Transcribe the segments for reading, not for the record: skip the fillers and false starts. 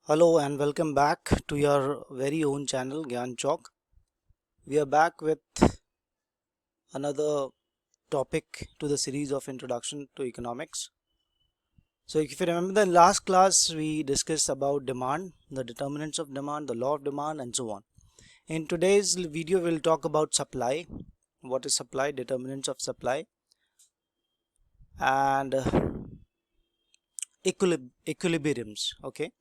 Hello and welcome back to your very own channel Gyan Chowk. We are back with another topic to the series of Introduction to Economics. So if you remember, the last class we discussed about demand, the determinants of demand, the law of demand and so on. In today's video we'll talk about supply. What is supply, determinants of supply, and equilibriums. Okay,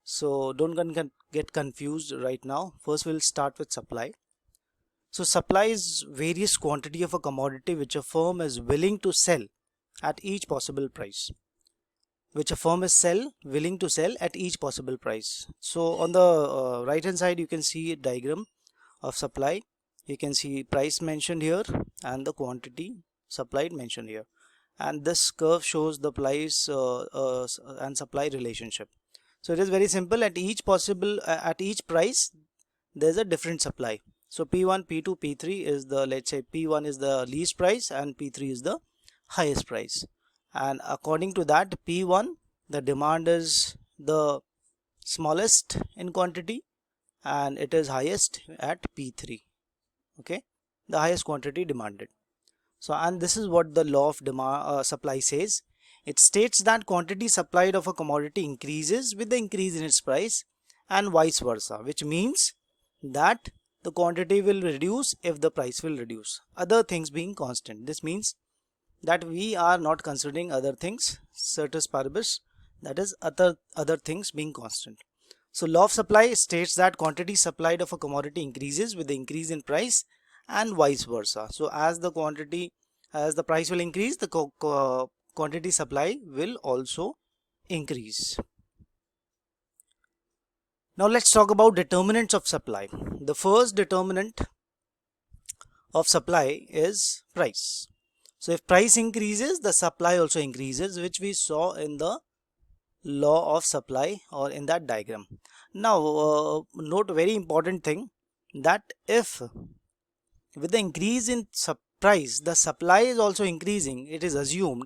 so don't get confused right now. First we'll start with supply. So supply is various quantity of a commodity which a firm is willing to sell at each possible price. Willing to sell at each possible price. So on the right hand side you can see a diagram of supply. You can see price mentioned here and the quantity supplied mentioned here. And this curve shows the price and supply relationship. So it is very simple. At each price there is a different supply. So P1, P2, P3 is the, let's say P1 is the least price and P3 is the highest price. And according to that, P1, the demand is the smallest in quantity and it is highest at P3. Okay, the highest quantity demanded. So, and this is what the law of demand supply says. It states that quantity supplied of a commodity increases with the increase in its price and vice versa, which means that the quantity will reduce if the price will reduce, other things being constant. This means that we are not considering other things, ceteris paribus, that is other things being constant. So law of supply states that quantity supplied of a commodity increases with the increase in price and vice versa. So as the price will increase, the quantity supply will also increase. Now let's talk about determinants of supply. The first determinant of supply is price. So if price increases, the supply also increases, which we saw in the law of supply or in that diagram. Now note a very important thing, that if with the increase in price the supply is also increasing, it is assumed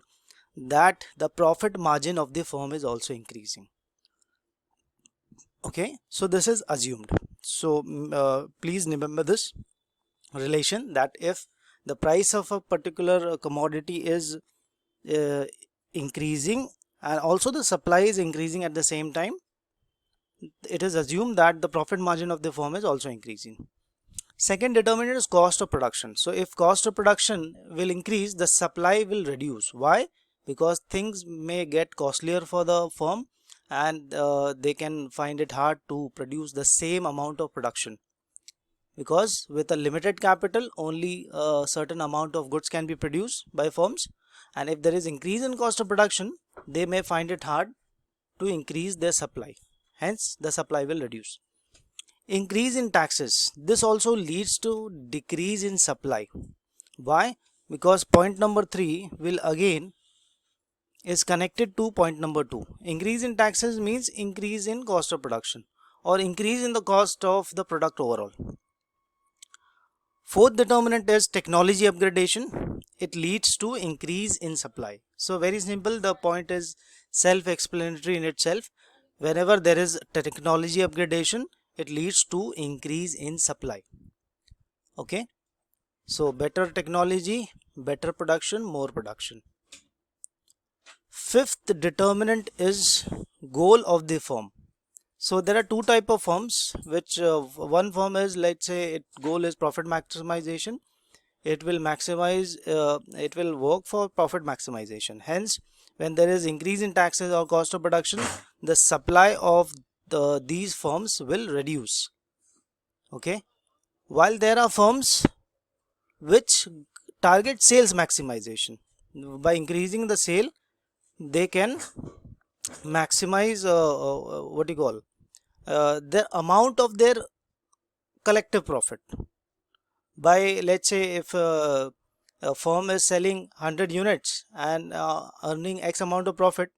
that the profit margin of the firm is also increasing. Okay, so this is assumed. So please remember this relation, that if the price of a particular commodity is increasing and also the supply is increasing at the same time, it is assumed that the profit margin of the firm is also increasing. Second determinant is cost of production. So if cost of production will increase, the supply will reduce. Why? Because things may get costlier for the firm and they can find it hard to produce the same amount of production, because with a limited capital only a certain amount of goods can be produced by firms, and if there is increase in cost of production they may find it hard to increase their supply, hence the supply will reduce. Increase in taxes, this also leads to decrease in supply. Why? Because point number 3 will again is connected to point number 2. Increase in taxes means increase in cost of production or increase in the cost of the product overall. Fourth determinant is technology upgradation. It leads to increase in supply. So very simple, the point is self-explanatory in itself. Whenever there is technology upgradation, it leads to increase in supply. Okay, so better technology, better production, more production. Fifth determinant is goal of the firm. So there are two type of firms, which one firm is, let's say its goal is profit maximization. It will it will work for profit maximization. Hence when there is increase in taxes or cost of production, the supply of these firms will reduce. Okay, while there are firms which target sales maximization. By increasing the sale they can maximize what you call the amount of their collective profit. By, let's say, if a firm is selling 100 units and earning X amount of profit,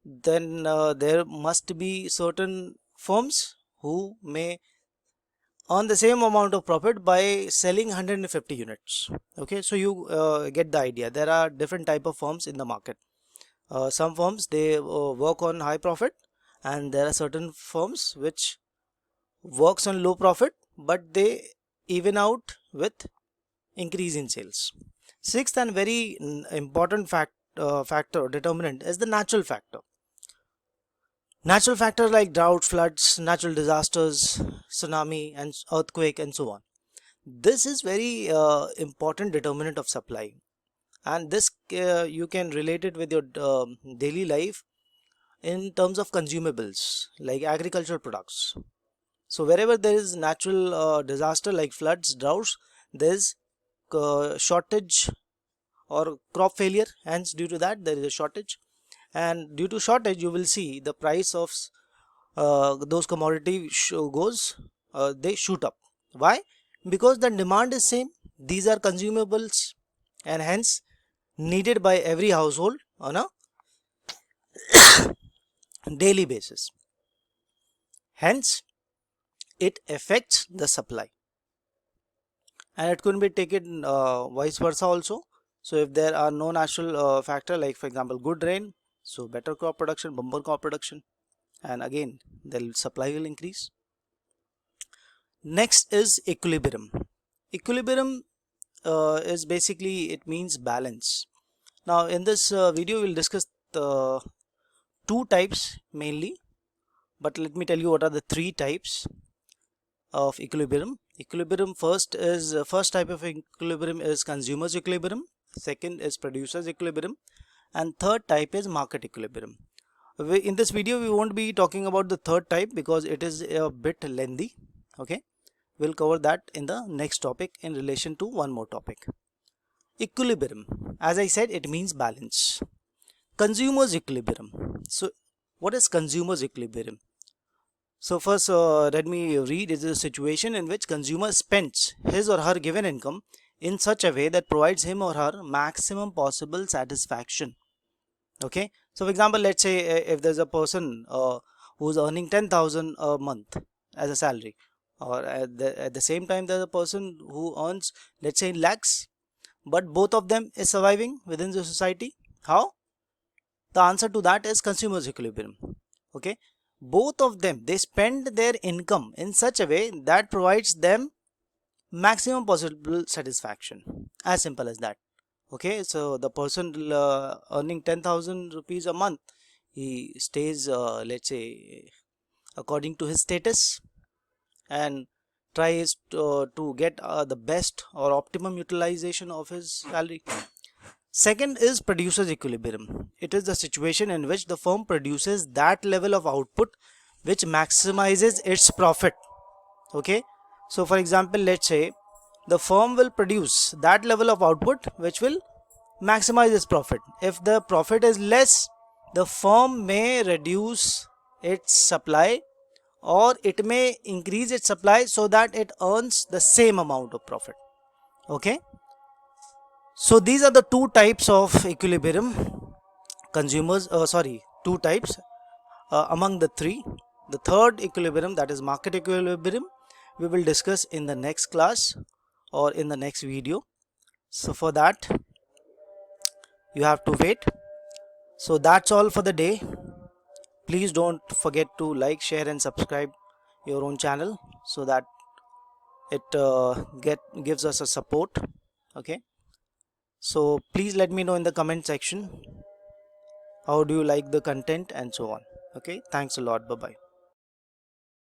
then there must be certain firms who may earn the same amount of profit by selling 150 units. Okay, so you get the idea. There are different type of firms in the market. Some firms they work on high profit, and there are certain firms which works on low profit but they even out with increase in sales. Sixth and very important factor determinant is the natural factor. Natural factors like drought, floods, natural disasters, tsunami and earthquake and so on. This is very important determinant of supply, and this you can relate it with your daily life in terms of consumables like agricultural products. So wherever there is natural disaster like floods, droughts, there is shortage or crop failure, hence due to that there is a shortage, and due to shortage you will see the price of those commodity they shoot up. Why? Because the demand is same, these are consumables and hence needed by every household on a daily basis, hence it affects the supply, and it could be taken vice versa also. So if there are no natural factor like for example good rain, so better crop production, bumper crop production, and again the supply will increase. Next is equilibrium. Equilibrium is basically, it means balance. Now in this video we'll discuss the two types mainly, but let me tell you what are the three types of equilibrium. Equilibrium first type of equilibrium is consumers equilibrium, second is producers equilibrium, and third type is market equilibrium. In this video we won't be talking about the third type because it is a bit lengthy. Okay, we'll cover that in the next topic in relation to one more topic. Equilibrium, as I said, it means balance. Consumers equilibrium. So what is consumers equilibrium? So first let me read. It is a situation in which consumer spends his or her given income in such a way that provides him or her maximum possible satisfaction. Okay, so for example, let's say if there's a person who's earning 10,000 a month as a salary, or at the same time there's a person who earns, let's say, in lakhs, but both of them is surviving within the society. How? The answer to that is consumers equilibrium. Okay, both of them, they spend their income in such a way that provides them maximum possible satisfaction, as simple as that. Okay, so the person earning 10,000 rupees a month, he stays let's say according to his status and tries to get the best or optimum utilization of his salary. Second is producers equilibrium. It is the situation in which the firm produces that level of output which maximizes its profit. Okay, so for example, let's say the firm will produce that level of output which will maximize its profit. If the profit is less, the firm may reduce its supply or it may increase its supply so that it earns the same amount of profit. Okay, so these are the two types of equilibrium. Two types among the three. The third equilibrium, that is market equilibrium, we will discuss in the next class or in the next video. So for that you have to wait. So that's all for the day. Please don't forget to like, share and subscribe your own channel so that it gives us a support. Okay, so please let me know in the comment section how do you like the content and so on. Okay, thanks a lot. Bye bye.